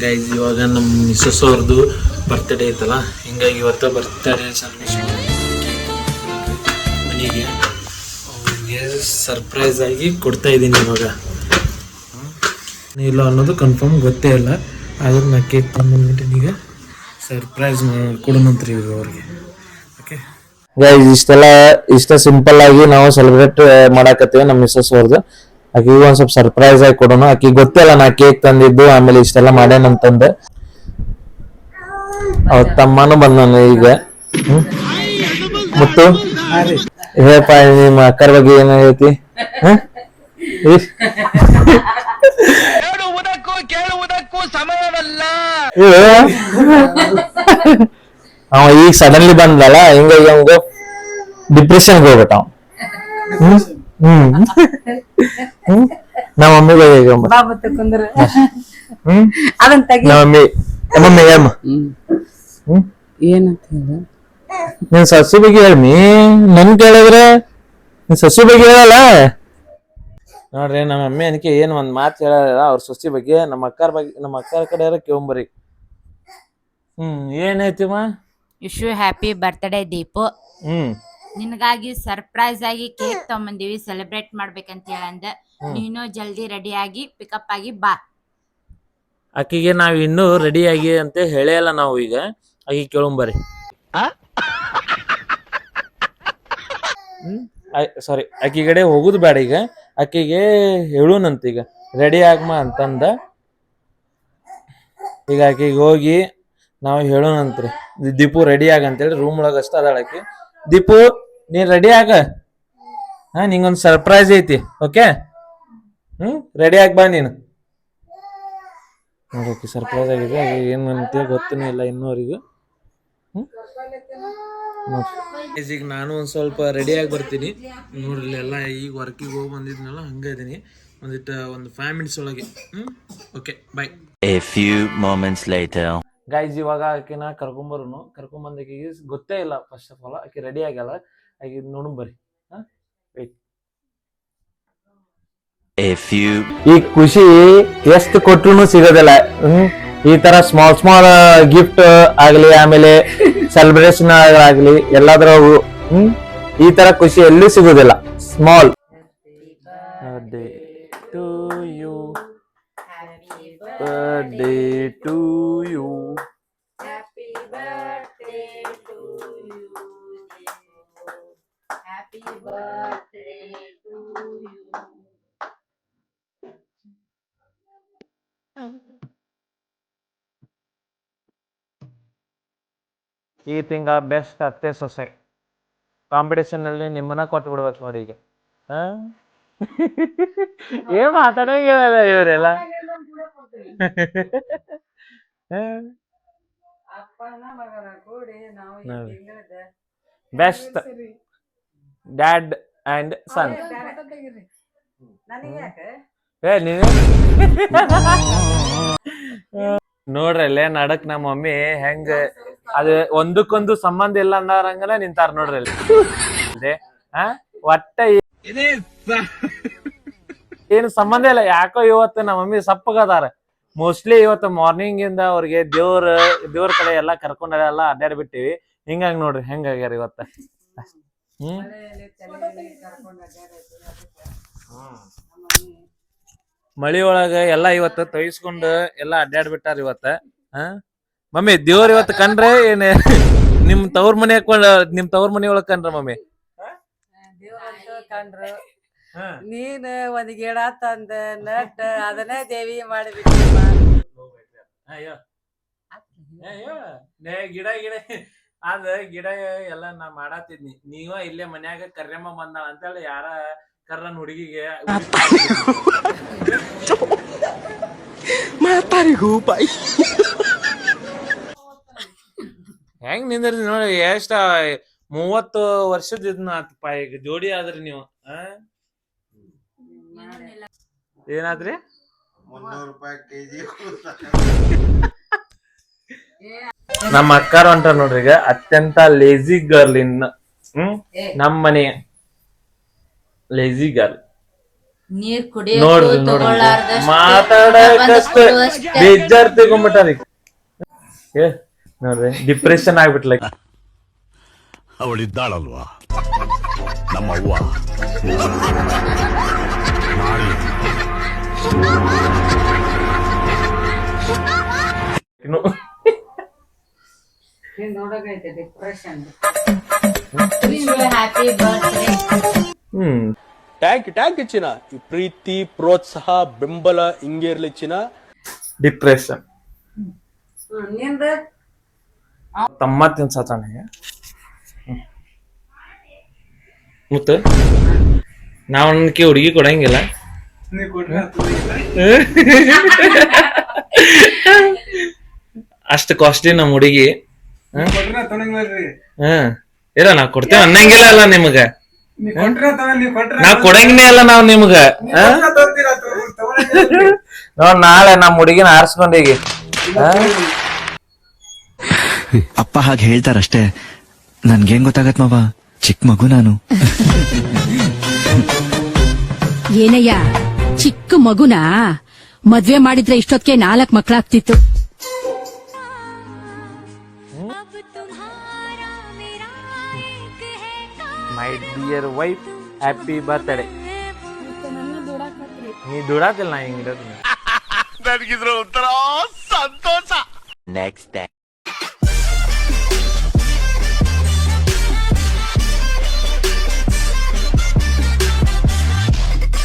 Guys ಇವಾಗ ನಮ್ಮ missus ಅವ್ರದ್ದು ಬರ್ತ್ಡೇ ಐತಲ್ಲ, ಹಿಂಗಾಗಿ ಇವತ್ತು ಬರ್ತ್ಡೇ ಸೆಲೆಬ್ರೇಷನ್ ಮನೆಗೆ ಅವ್ರಿಗೆ ಸರ್ಪ್ರೈಸ್ ಆಗಿ ಕೊಡ್ತಾ ಇದ್ದೀನಿ. ಇವಾಗ ಇಲ್ಲ ಅನ್ನೋದು ಕನ್ಫರ್ಮ್ ಗೊತ್ತೇ ಇಲ್ಲ, ಆದ್ರೆ ನಾ ಕೇಕ್ ತಂದ್ಬಿಟ್ಟು ಈಗ ಸರ್ಪ್ರೈಸ್ ಕೊಡೋಣಂತ್ರಿ ಈಗ ಅವ್ರಿಗೆ. ಓಕೆ ಗೈಸ್, ಇಷ್ಟ ಸಿಂಪಲ್ ಆಗಿ ನಾವು ಸೆಲೆಬ್ರೇಟ್ ಮಾಡಾಕತ್ತೀವಿ ನಮ್ಮ ಮಿಸ್ಸಸ್ ಅವ್ರದ್ದು. ಆಕಿಗೆ ಒಂದ್ ಸ್ವಲ್ಪ ಸರ್ಪ್ರೈಸ್ ಆಗಿ ಕೊಡೋಣ. ಆಕಿಗೆ ಗೊತ್ತಿಲ್ಲ ನಾ ಕೇಕ್ ತಂದಿದ್ದು, ಆಮೇಲೆ ಇಷ್ಟೆಲ್ಲ ಮಾಡ್ಯಾನಂತಂದೆ. ಅವ್ರ ತಮ್ಮನು ಬಂದಾನ ಈಗ. ಮುತ್ತು ಹೇಳಪ್ಪ, ನಿಮ್ಮ ಅಕ್ಕರ ಬಗ್ಗೆ ಏನ ಹೇಳ್ತಿ? ಅವ ಈಗ ಸಡನ್ಲಿ ಬಂದಲ್ಲ, ಹಿಂಗಾಗಿ ಅವಂಗ ಡಿಪ್ರೆಷನ್ಗೆ ಹೋಗ್ಬಿಟ್ಟ ಅವ. ನಮ್ಮ ಮಮ್ಮಿ ಬಗ್ಗೆ ಮಮ್ಮಿ ಏನಂತ ನಿನ್ ಸಸಿ ಬಗ್ಗೆ ಹೇಳಿ. ನನ್ ಕೇಳಿದ್ರೆ ನಿನ್ ಸಸಿ ಬಗ್ಗೆ ಹೇಳಲ್ಲ ನೋಡ್ರಿ. ನಮ್ಮ ಮಮ್ಮಿ ಅದಕ್ಕೆ ಏನ್ ಒಂದ್ ಮಾತು ಹೇಳಲ್ಲ ಅವ್ರ ಸಸಿ ಬಗ್ಗೆ. ನಮ್ಮ ಅಕ್ಕರ ಕಡೆ ಕೇಳ್ಬರಿ. ಏನೈತಿಮ್ಮ? Wish you happy birthday Deepu. ನಿನಗಾಗಿ ಸರ್ಪ್ರೈಸ್ ಆಗಿ ಕೇಕ್ ತಗೊಂಬಂದಿವಿ, ಸೆಲೆಬ್ರೇಟ್ ಮಾಡ್ಬೇಕಂತ ಹೇಳಂದ. ನೀನು ಜಲ್ದಿ ರೆಡಿ ಆಗಿ ಪಿಕಪ್ ಆಗಿ ಬಾ. ಆಕಿಗೆ ನಾವ್ ಇನ್ನೂ ರೆಡಿ ಆಗಿ ಅಂತ ಹೇಳಲ್ಲ ನಾವು. ಈಗ ಆಕಿ ಕೇಳಂಬರಿ. ಸಾರಿ, ಆಕಿ ಕಡೆ ಹೋಗುದು ಬೇಡ ಈಗ. ಆಕಿಗೆ ಹೇಳುನಂತ ಈಗ ರೆಡಿ ಆಗ್ಮ ಅಂತಂದ. ಈಗ ಆಕಿಗೆ ಹೋಗಿ ನಾವು ಹೇಳೋಣಂತ್ರಿ, ದೀಪು ರೆಡಿ ಆಗಂತೇಳಿ. ರೂಮ್ ಒಳಗ ಅಷ್ಟ ಅದಾಳ ಆಕಿ. ದೀಪು ನೀನ್ ರೆಡಿ ಆಗ, ನಿಂಗೊಂದ್ ಸರ್ಪ್ರೈಸ್ ಐತಿ. ಓಕೆ, ರೆಡಿ ಆಗಿ ಬಾ ನೀನು. ನೋಡೋಕೆ ಸರ್ಪ್ರೈಸ್ ಆಗಿದೆ. ಏನ್ ಅಂತ ಗೊತ್ತನೇ ಇಲ್ಲ ಇನ್ನೂವರೆಗೂ. ಈಗ ನಾನು ಒಂದ್ ಸ್ವಲ್ಪ ರೆಡಿ ಆಗಿ ಬರ್ತೀನಿ ನೋಡ್ರಿ. ಎಲ್ಲ ಈಗ ವರ್ಕಿಗೆ ಹೋಗಿ ಬಂದಿದ್ನಲ್ಲ, ಹಂಗ ಇದೀನಿ. ಒಂದು 5 minutes ಒಳಗೆ. Okay, bye. A few moments later. Guys, ಇವಾಗ ಆಕಿನ ಕರ್ಕೊಂಬಂದ ಆಕಿಗೆ ಗೊತ್ತೇ ಇಲ್ಲ. ಫಸ್ಟ್ ಆಫ್ ಆಲ್ ಆಕಿ ರೆಡಿ ಆಗ್ಯಾಳ. ಆಕಿ ನೋಡು ಬರ್ರಿ. ಈ ಖುಷಿ ಎಷ್ಟು ಕೊಟ್ರು ಸಿಗೋದಿಲ್ಲ. ಈ ತರ ಸ್ಮಾಲ್ ಗಿಫ್ಟ್ ಆಗ್ಲಿ, ಆಮೇಲೆ ಸೆಲೆಬ್ರೇಷನ್ ಆಗ್ಲಿ, ಎಲ್ಲಾದ್ರೂ ಈ ತರ ಖುಷಿ ಎಲ್ಲೂ ಸಿಗೋದಿಲ್ಲ. Small birthday to you, birthday to you, happy birthday to you, happy birthday to you. ಈ ತಿಂಗ ಬೆಸ್ಟ್ ಅತ್ತೆ ಸೊಸೆ ಕಾಂಪಿಟೇಷನ್ ಅಲ್ಲಿ ನಿಮ್ಮನ್ನ ಕೊಟ್ಟು ಬಿಡ್ಬೇಕು ನೋಡಿ. ಈಗ ಏನ್ ಮಾತಾಡೋಂಗಿಲ್ಲ ಇವರೆಲ್ಲ. Best dad and son. ನೋಡ್ರಲ್ಲೇ ನಡಕ್ ನಮ್ಮ ಮಮ್ಮಿ ಹೆಂಗ ಅದ ಒಂದಕ್ಕೊಂದು ಸಂಬಂಧ ಇಲ್ಲ ಅನ್ನೋರಂಗನ ನಿಂತಾರ ನೋಡ್ರಿ ಅಲ್ಲಿ. ಒಟ್ಟ ಏನು ಸಂಬಂಧ ಇಲ್ಲ. ಯಾಕೋ ಇವತ್ತು ನಮ್ಮ ಮಮ್ಮಿ ಸಪ್ಪಗದಾರ. ಮೋಸ್ಟ್ಲಿ ಇವತ್ತು ಮಾರ್ನಿಂಗ್ ಇಂದ ಅವ್ರಿಗೆ ದೇವ್ರ ಕಡೆ ಎಲ್ಲಾ ಕರ್ಕೊಂಡೆಲ್ಲ ಅಡ್ಡಾಡ್ ಬಿಟ್ಟಿವಿ. ಹಿಂಗಾಗಿ ನೋಡ್ರಿ ಹೆಂಗಾಗ್ಯಾರ ಇವತ್ತ. ಮಳಿ ಒಳಗ ಎಲ್ಲಾ ಇವತ್ತು ತೊಯ್ಸ್ಕೊಂಡು ಎಲ್ಲಾ ಅಡ್ಡಾಡ್ ಬಿಟ್ಟಾರ ಇವತ್ತ. ಮಮ್ಮಿ ದೇವ್ರ ಇವತ್ತು ಕಂಡ್ರೆ ಏನ್ ನಿಮ್ ತವ್ರ ಮನೆ ಒಳಗ್ ಕಂಡ್ರ ಮಮ್ಮಿ? ಕಂಡ್ರು. ನೀನ್ ಒಂದ್ ಗಿಡ ತಂದ ನಟ್ ಅದನ್ನೇ ದೇವಿ ಮಾಡಿಬಿಟ್ಟಿಪ್ಪ. ಗಿಡ ಗಿಡ ಎಲ್ಲ ನಾ ಮಾಡಾತಿದ್ನಿ. ನೀವ ಇಲ್ಲೇ ಮನ್ಯಾಗ ಕರ್ಯಮ್ಮ ಬಂದಾಳ ಅಂತೇಳಿ ಯಾರ ಕರ್ರನ್ ಹುಡುಗಿಗೆ ಹೆಂಗ್ ನಿಂದ್ರಿ ನೋಡಿ. ಎಷ್ಟ 30 ವರ್ಷದ ಇದನ್ನ ಆತಪ್ಪ. ಈಗ ಜೋಡಿ ಆದ್ರಿ ನೀವು. ಏನಾದ್ರಿ? 300 ರೂಪಾಯಿ ಕೆಜಿ. ನಮ್ಮ ಅಕ್ಕಾರ ಹೊಂಟಾರ ನೋಡ್ರಿ ಈಗ. ಅತ್ಯಂತ ಲೇಜಿ ಗರ್ಲ್ ಇನ್ ನಮ್ ಮನೆ ಲೇಜಿ ಗರ್ಲ್. ನೀರ್ ನೋಡ್ರಿ ಕುಡಿಯೋದು ನೋಡ್ರಿ ತಗೊಳ್ಳಾರ್ದಷ್ಟು ಮಾತಾಡಕಷ್ಟ ಕೊಡುವಷ್ಟೇ. ಬೇಜಾರ್ ತಗೊಂಡ್ಬಿಟ್ಟಾರಿ ನೋಡ್ರಿ ಡಿಪ್ರೆಷನ್ ಆಗ್ಬಿಟ್ಲ ಅವಳಿದ್ದಾಳಲ್ವಾ ನಮ್ಮವ್ವ ನೋಡಕೈತೆ ಡಿಪ್ರೆಷನ್. Happy birthday. ಟ್ಯಾಂಕ್ ಇಚ್ಚಿನ ಈ ಪ್ರೀತಿ ಪ್ರೋತ್ಸಾಹ ಬೆಂಬಲ ಹಿಂಗೆ ಇರ್ಲಿ ಚಿನ್ನ. ಡಿಪ್ರೆಷನ್ ನಿಂದ ತಮ್ಮ ತಿನ್ಸತಾನೆ ಮುತ್ತ ನಾವ್ ಅವನಕ್ಕೆ ಹುಡುಗಿ ಕೊಡಂಗಿಲ್ಲ ಅಷ್ಟು ಕಾಸ್ಟ್ಲಿ ನಮ್ ಹುಡುಗಿ ಇಲ್ಲ ನಾವ್ ಕೊಡ್ತೇವೆ ಅನ್ನಂಗಿಲ್ಲ ಅಲ್ಲ ನಿಮಗ ನಾವ್ ಕೊಡಂಗಿನೇ ಅಲ್ಲ ನಾವ್ ನಿಮ್ಗ ನೋಡ್ ನಾಳೆ ನಮ್ ಹುಡುಗಿನ ಆರಿಸ್ಕೊಂಡೀಗಿ ಅಪ್ಪ ಹಾಗೆ ಹೇಳ್ತಾರಷ್ಟೇ ನನ್ಗೇನ್ ಗೊತ್ತಾಗತ್ ಮಾವ ಚಿಕ್ಕ ಮಗು ನಾನು. ಏನಯ್ಯ ಚಿಕ್ಕ ಮಗುನ ಮದ್ವೆ ಮಾಡಿದ್ರೆ ಇಷ್ಟೊತ್ತಿಗೆ 4 ಮಕ್ಕಳಾಗ್ತಿತ್ತು. My dear wife happy birthday. ನೀ ದುಡಾತಿಲ್ಲ ನಾ ಹಿಂಗಿರೋದು. ನನಗಿದ್ರ ಒಂಥರ ಸಂತೋಷ. Next day.